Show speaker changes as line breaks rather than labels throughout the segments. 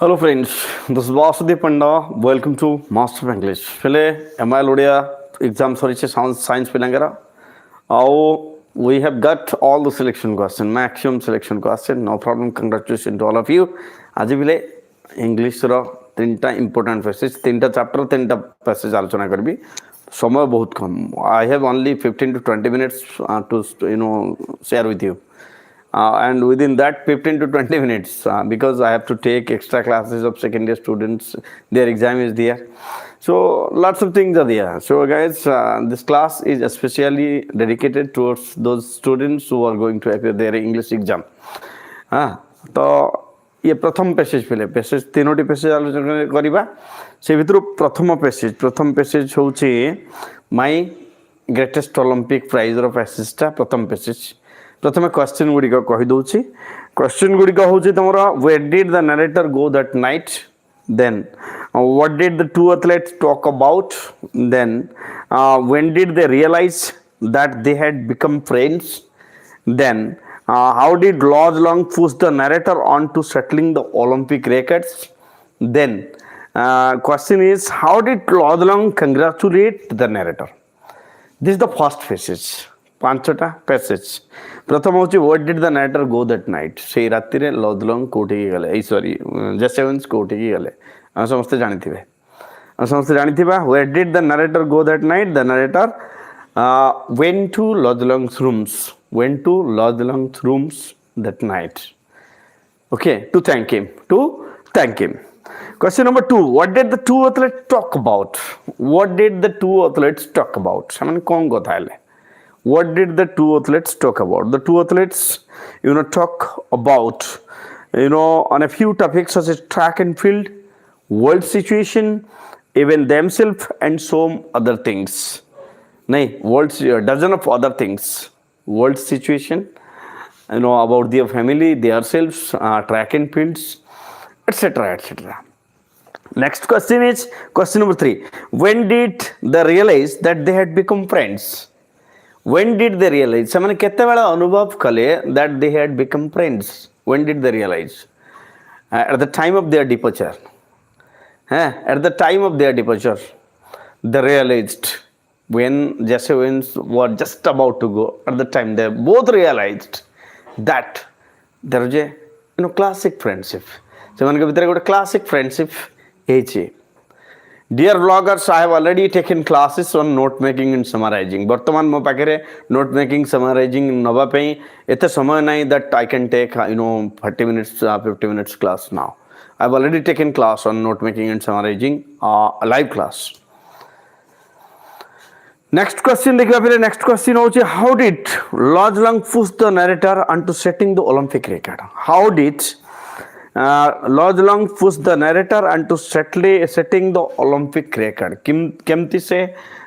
Hello friends, this is Vasudev Panda. Welcome to Master of English. Pele MIL Odia exam soriche science pilangara. We have got all the selection question, maximum selection question. No problem. Congratulations to all of you. Aji bile English ro tinta important passage, tinta chapter, tinta passage आलोचना करबी. समय बहुत कम. I have only 15 to 20 minutes to share with you. And within that 15 to 20 minutes because I have to take extra classes of second year students, their exam is there, so lots of things are there. So guys, this class is especially dedicated towards those students who are going to appear their English exam. तो ये प्रथम passage पे passage तीनोटी passage आलोचना करिबा से भितर प्रथम passage होची माय ग्रेटेस्ट ओलंपिक प्राइज रो पैसेजटा प्रथम पैसेज प्रथम क्वेश्चन गुडी कहि दउची क्वेश्चन गुडी होची तमरा where did the narrator go that night then what did the two athletes talk about then when did they realize that they had become friends then how did Lodge Long push the narrator on to settling the Olympic records? Then question is, how did Lodge Long congratulate the narrator? This is the first passage. पांचटा passage प्रथम होची what did the narrator go that night से राति रे laws long कोठी की गले ए sorry जेसेवंस कोठी की गले हम समस्त जानिथिबे where did the narrator go that night the narrator went to Lodge Long's rooms that night, okay, to thank him. Question number 2, what did the two athletes talk about? Saman kon kotha hele. What did the two athletes talk about? The two athletes, talk about, on a few topics such as track and field, world situation, even themselves, and some other things. Dozen of other things. World situation, about their family, themselves, track and fields, etc. Next question is question number 3. When did they realize that they had become friends? When did they realize? Samane kette bela anubhav kale that they had become friends. When did they realize? At the time of their departure. At the time of their departure, they realized. When Jesse Owens were just about to go, at the time they both realized that there was a classic friendship. ସେମାନଙ୍କ ଭିତରେ ଗୋଟେ classic friendship ହେଇଛି. Dear vloggers, I have already taken classes on note making and summarizing. ବର୍ତ୍ତମାନ ମୋ ପାଖରେ note making summarizing ନବା ପାଇଁ ଏତେ ସମୟ ନାହିଁ that I can take 40 minutes 50 minutes class now. I have already taken class on note making and summarizing, a live class. Next question देखिए फिर next question होची how did Lodge Long push the narrator onto setting the Olympic record? How did Lodge Long push the narrator onto setting the Olympic record? केमती से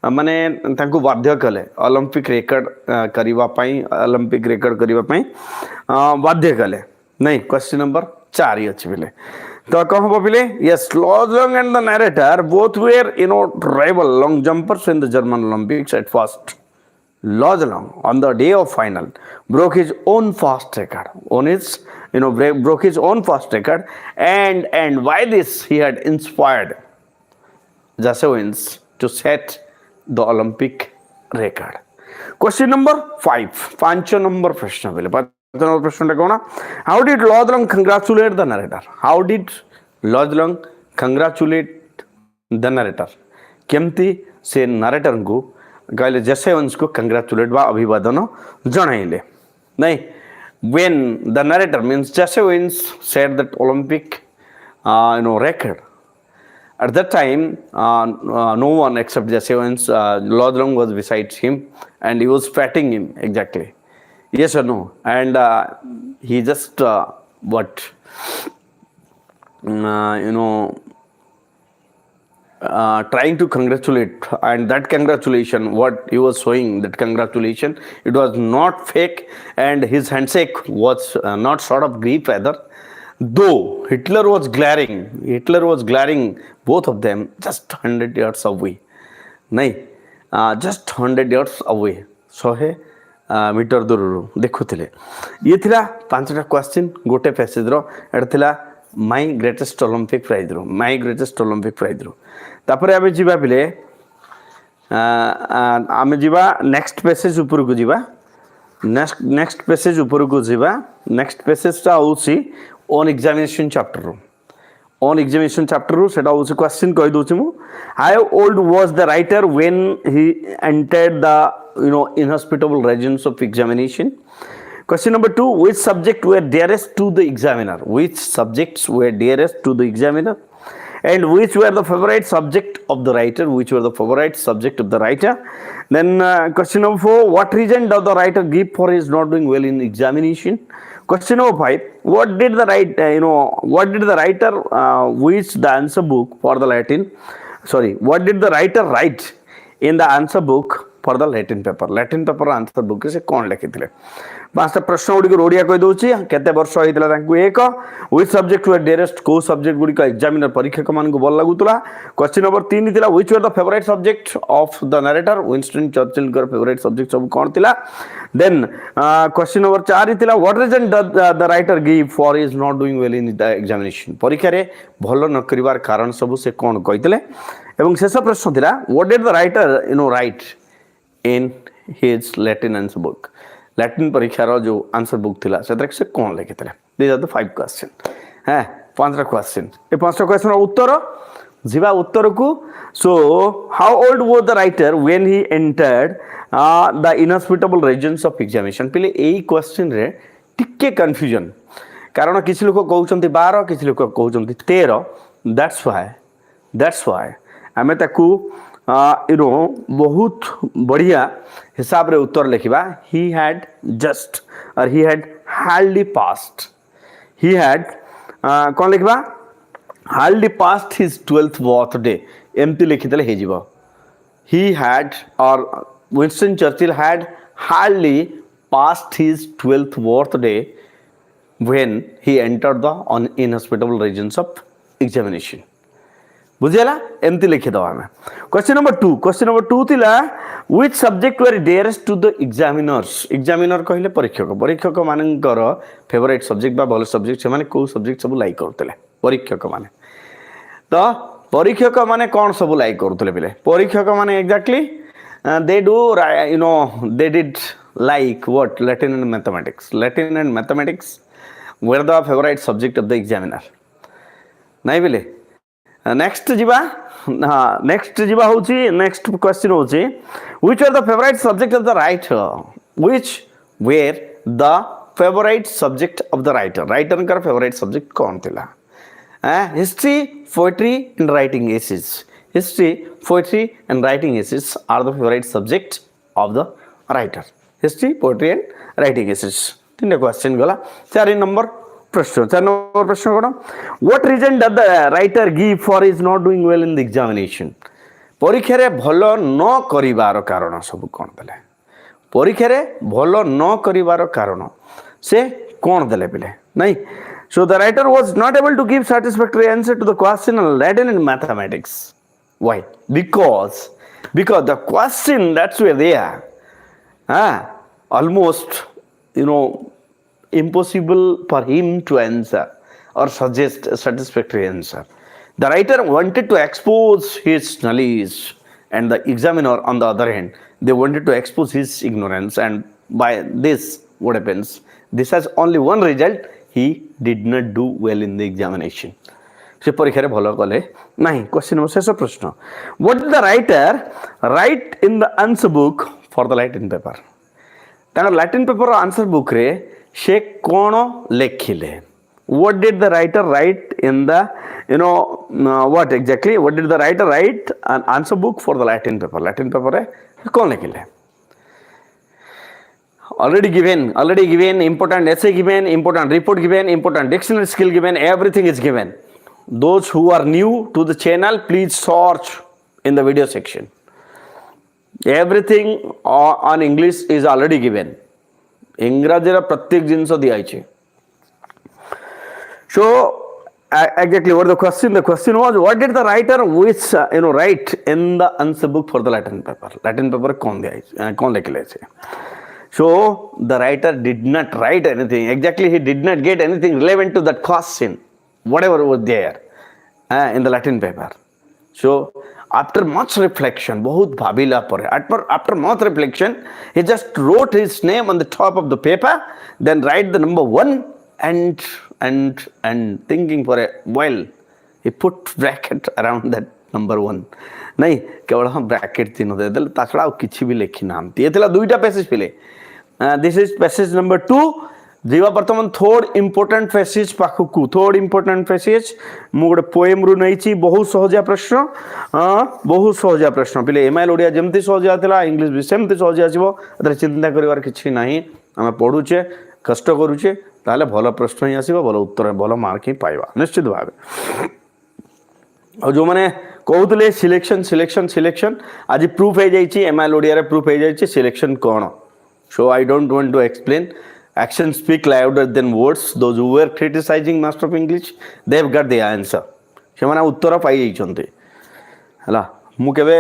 माने तांको बाध्य कले Olympic record करिवा पई बाध्य कले नहीं. question number 4 ही अछि बिले तो कौन बोले yes, Lodge Long and the narrator both were rival long jumpers in the German Olympics at first. Lodge Long on the day of final broke his own fast record and by this he had inspired Jesse Owens to set the Olympic record. Question number 5 पांच number प्रश्न बोले प्रश्न कौन how did Lodge Long congratulate the narrator? How did Lodge Long congratulate the narrator? केमती से narrator को कहले Jesse Owens को congratulate बा अभिवादन जणाइले नहीं. When the narrator means Jesse Owens said that Olympic record, at that time no one except Jesse Owens, Lodge Long was beside him and he was patting him exactly. Yes or no? And he just trying to congratulate, and that congratulation, what he was showing, that congratulation, it was not fake, and his handshake was not sort of grief either. Though Hitler was glaring both of them just 100 yards away. Just 100 yards away. So metre दूर देखुले ये थिला पांचटा question गोटे passage रो एटा थिला माई greatest Olympic prize रू माई greatest Olympic prize रू तापर आम जा पे आम जा नेक्स्ट पेसेज ऊपर को जीवा नेक्स्ट पेसेज ऊपर को जीवा नेक्स्ट पेसेजटा हूँ ओन एग्जामिनेशन चैप्टर रू ओन एग्जामिनेशन चैप्टर रू सेटा हूँ क्वेश्चन कही दूसरी मु how old was the writer when he entered the inhospitable regions of examination. Question number 2, which subject were dearest to the examiner? Which subjects were dearest to the examiner? And which were the favorite subject of the writer? Which were the favorite subject of the writer? Then question number 4, what reason does the writer give for his not doing well in examination? Question number 5, what did the writer which the answer book for the what did the writer write in the answer book for the Latin paper answer book से कौन लिखिथिले. पांचटा प्रश्न गुडी ओडिया कहि दोछि केते वर्ष होइतला तांकु एक which subject were dearest को subject गुडी का examiner परीक्षक मान को बोल लागुतला. क्वेश्चन नंबर 3 थिला which were the favourite subject of the narrator Winston Churchill कर फेवरेट सब्जेक्ट सब कोन थिला. देन क्वेश्चन नंबर 4 थिला what reason the writer give for his not doing well in the examination परीक्षा रे भलो न करिवार कारण सब से कोन कहितले. एवं शेष प्रश्न थिला what did the writer write in his Latin answer book Latin परीक्षार जो आंसर बुक थिला से कौन लिखिथिले. दीज आर द 5 क्वेश्चन है 5टा क्वेश्चन ए 5टा क्वेश्चन उत्तर जीवा उत्तर को. So how old was the writer when he entered the inhospitable regions of examination पहले एई क्वेश्चन रे टिके कंफ्यूजन कारण किछि लोक कहउचंती 12 किछि लोक कहउचंती 13 दैट्स व्हाई आमे ताकू बहुत बढ़िया हिसाब रे उत्तर लिखा. ही हैड जस्ट और he had hardly past he had कौन लिखा hardly passed his 12th birthday एमती लिखिदेले हे जिवो. He had or Winston Churchill had hardly passed his 12th birthday when he entered the inhospitable regions of examination. बुझेला एमती लिखिदवा आम. क्वेश्चन नंबर 2 थिला which subject were dearest to the examiner कहले परीक्षक मानकर फेवरेट सब्जेक्ट बा भल सब्जेक्ट से माने को सब्जेक्ट सब लाइक करतले परीक्षक माने. तो परीक्षक माने कोन सब लाइक करतले बेले परीक्षक माने exactly they do they did like what Latin and mathematics were the favourite subject of the examiner नहीं बेले. नेक्स्ट जीवा होची नेक्स्ट क्वेश्चन होची which are the favourite subject of the writer which were the favourite subject of the writer का favourite subject कौन थिला. History poetry and writing essays are the favourite subject of the writer. History poetry and writing essays 3 question गला. 4 number प्रश्न कौन what reason does the writer give for is not doing well in the examination परीक्षा रे भलो न करिवार कारण सब कौन देले परीक्षा रे भलो न करिवार कारण से कौन देले पिले नहीं. So the writer was not able to give satisfactory answer to the question on Latin and mathematics. Why because the question that's where they are almost impossible for him to answer or suggest a satisfactory answer. The writer wanted to expose his knowledge and the examiner on the other hand they wanted to expose his ignorance, and by this what happens, this has only one result, he did not do well in the examination. से परीक्षा रे भलो कले नहीं. Question number शेष प्रश्न what did the writer write in the answer book for the Latin paper तांकर Latin paper answer book रे से कौन लिखिले. What did the writer write in the what exactly what did the writer write an answer book for the Latin paper रे कौन लिखिले. already given important essay given, important report given, important dictionary skill given, everything is given. Those who are new to the channel, please search in the video section. Everything on English is already given. इंग्रजी प्रत्येक जिनस दिखाई. So exactly what the question was, what did the writer which write in the answer book for the Latin paper कौन दिया कौन लिखले छे. So the writer did not write anything, exactly he did not get anything relevant to that question. whatever was there in the Latin paper. So after much reflection, बहुत भाबिला परे, after much reflection, he just wrote his name on the top of the paper, then write the number 1 and thinking for a while, he put bracket around that number 1. नहीं केवल हम bracket तीनों दे देले ताछड़ा और किछि भी लिखि नाम ये थिला दुईटा पैसेज पिले. This is passage number 2. जीवा वर्तमान थर्ड इंपोर्टेंट पैसेज पाखकु. थर्ड इंपोर्टेंट पैसेज मु गोटे पोएम रु नैछि. बहुत सहजिया प्रश्न, बहुत सहजिया प्रश्न पिले. एमआईएल ओडिया जेमति सहजिया थिला इंग्लिश भी सेमति सहजिया आसीबो. अदर चिंता करिवार किछि नाही. हम पढुचे कष्ट करूचे ताले भलो प्रश्न ही आसीबो, भलो उत्तर, भलो मार्क ही पाइबा निश्चित भाबे. और जो माने कहते सिलेक्शन सिलेक्शन सिलेक्शन आज प्रूफ हो जाइए. एमआईएल ओडिया रे प्रूफ हो जाइए सिलेक्शन कौन. So I don't want to explain. Action speak louder than words. Those who were criticizing Master of English, they have got the answer. ସେମାନେ ଉତ୍ତର ପାଇ ଯାଇଛନ୍ତି ହେଲା. ମୁଁ କେବେ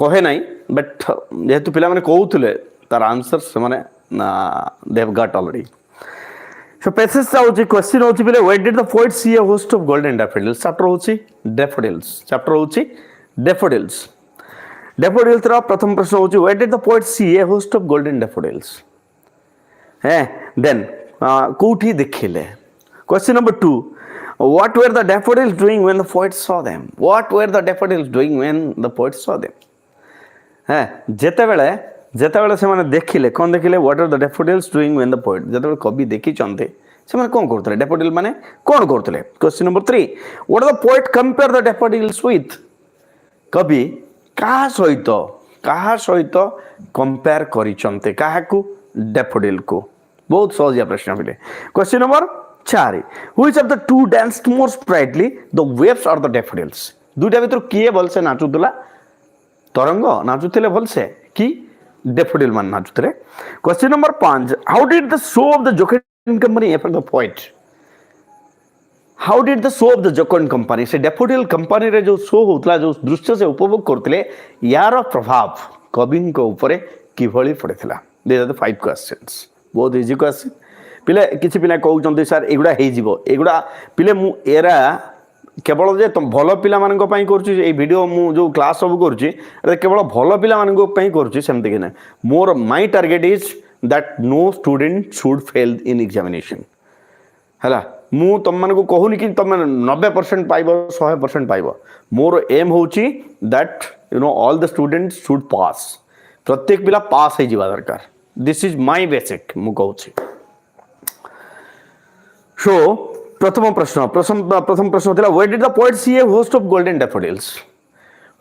କହେ ନାହିଁ, ବଟ୍ ଯେହେତୁ ପିଲାମାନେ କହୁଥିଲେ ତାର ଆନ୍ସର ସେମାନେ they have got already. So passage ହେଉଛି question ହେଉଛି ପିଲେ where did the poet see a host of golden daffodils? chapter ହେଉଛି daffodils. chapter ହେଉଛି daffodils. daffodils ର ପ୍ରଥମ ପ୍ରଶ୍ନ ହେଉଛି where did the poet see a host of golden daffodils? Then कोठी देखिले. Question number 2. What were the daffodils doing when the poet saw them? What were the daffodils doing when the poet saw them? ଯେତେବେଳେ ସେମାନେ ଦେଖିଲେ କ'ଣ ଦେଖିଲେ? What are the daffodils doing when the poet? ଯେତେବେଳେ କବି ଦେଖିଛନ୍ତି ସେମାନେ କ'ଣ କରୁଥିଲେ? daffodil ମାନେ କ'ଣ କରୁଥିଲେ? Question number 3. What does the poet compare the daffodils with? କବି କାହା ସହିତ compare କରିଛନ୍ତି? କାହାକୁ? daffodil को. बहुत सहजिया प्रश्न पिले. Question number 4. Which of the two danced more sprightly, the waves or the daffodils? दुईटा भितर किए भलसे नाचुतला? तरंग नाचुथिले भलसे कि daffodil मान नाचुथिले? Question number 5. How did the show of the Jocund Company affect the poet? How did the show of the Jocund Company, से daffodil company रे जो शो होतला, जो दृश्य से उपभोग करथिले, यार प्रभाव कविन को ऊपर किभଳି पड़िथिला? These are the 5 questions. बहुत इजी क्वेश्चन. पिले किछि पिला कहउचंती सर एगुडा हे जिवो. एगुडा पिले मु एरा केवल जे तुम भलो पिला मानन पई करछि. ए वीडियो मु जो क्लास सब करछि अरे केवल भलो पिला मानन पई करछि सेमति कि ना. मोर my target is that no student should fail in examination हला. मु तुम मान को कहूनी कि तुम 90% पाइबो 100% पाइबो. मोर एम होछि that you know all the students should pass. प्रत्येक पिला पास हो जावा दरकार. दिस इज माय बेसिक मु कहूछि. सो प्रथम प्रश्न थिला where did the poet see a host of golden daffodils?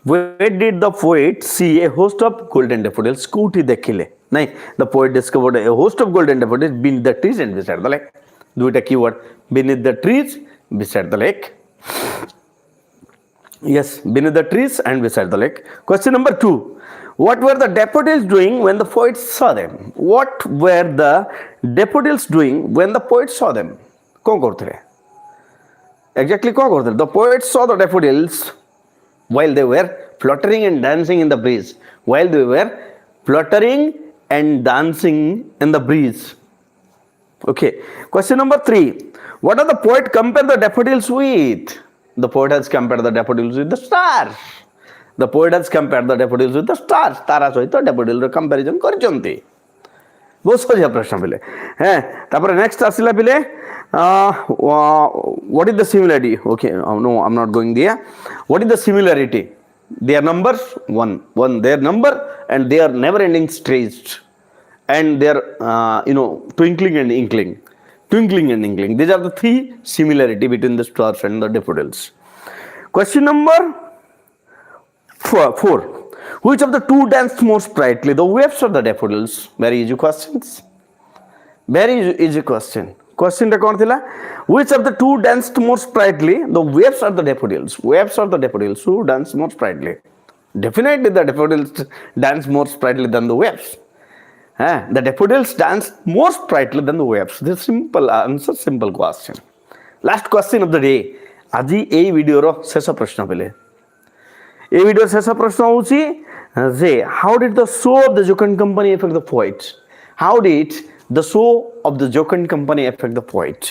Where did the poet see a host of golden daffodils? कोठी देखिले नहीं. the poet discovered a host of golden daffodils beneath the trees and beside the lake. दुईटा keyword beneath the trees beside the lake. Yes, beneath the trees and beside the lake. Question number 2. What were the daffodils doing when the poet saw them? What were the daffodils doing when the poet saw them? कौन करते? Exactly कौन करते? The poet saw the daffodils while they were fluttering and dancing in the breeze. While they were fluttering and dancing in the breeze. Okay. Question number 3. What does the poet compare the daffodils with? The poet has compared the daffodils with the stars. The poet has compared the daffodils with the stars. तारा सहित daffodil रो comparison करचंती. बहुत सजिया प्रश्न पिले. तापर next आसिला पिले what is the similarity? Okay, no, I'm not going there. What is the similarity? Their numbers, one their number, and they are never ending stretched, and they are twinkling and inkling. These are the 3 similarity between the stars and the daffodils. Question number 4. Which of the two danced more sprightly, the waves or the daffodils? Very easy questions. Very easy question. Question टा कौन थिला? Which of the two danced more sprightly, the waves or the daffodils? Waves or the daffodils? Who dance more sprightly? Definitely the daffodils dance more sprightly than the waves. The daffodils dance more sprightly than the waves. This is simple answer, simple question. Last question of the day. আজি এই ভিডিওর শেষ প্রশ্ন পেলে. এই ভিডিওর শেষ প্রশ্ন হচ্ছে যে how did the show of the Jocund Company affect the poet? How did the show of the Jocund Company affect the poet?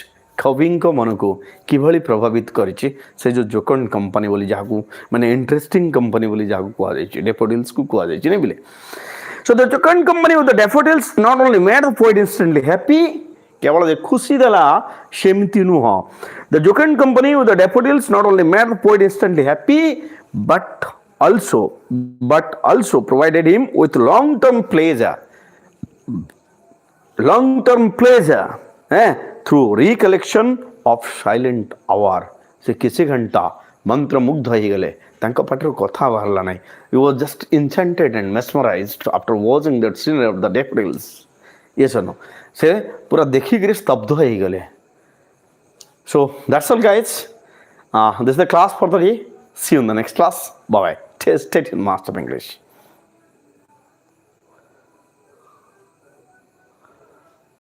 କବିଙ୍କ ମନକୁ କିଭଳି ପ୍ରଭାବିତ କରିଛି ସେ ଯେଉଁ ଜୋକନ୍ କମ୍ପାନୀ ବୋଲି ଯାହାକୁ ମାନେ ଇଣ୍ଟରେଷ୍ଟିଂ କମ୍ପାନୀ ବୋଲି ଯାହାକୁ କୁହାଯାଇଛି ଡେଫୋଡିଲ୍ସକୁ କୁହାଯାଇଛି ନାଇଁ ବିଲେ so the jocund company with the daffodils not only made the poet instantly happy କେବଳ ଯେ ଖୁସି ଦେଲା ସେମିତି ନୁହଁ the jocund company with the daffodils not only made the poet instantly happy but also provided him with long-term pleasure through recollection of silent hour से किसी घंटा मंत्रमुग्ध ହେଇଗଲେ ତାଙ୍କ ପାଟିରୁ କଥା ବାହାରିଲା ନାହିଁ he was just enchanted and mesmerized after watching that scene of the daffodils yes or no ସେ ପୁରା ଦେଖିକିରି ସ୍ତବ୍ଧ ହେଇଗଲେ so that's all guys this is the class for the day see you in the next class bye bye stay tuned master of english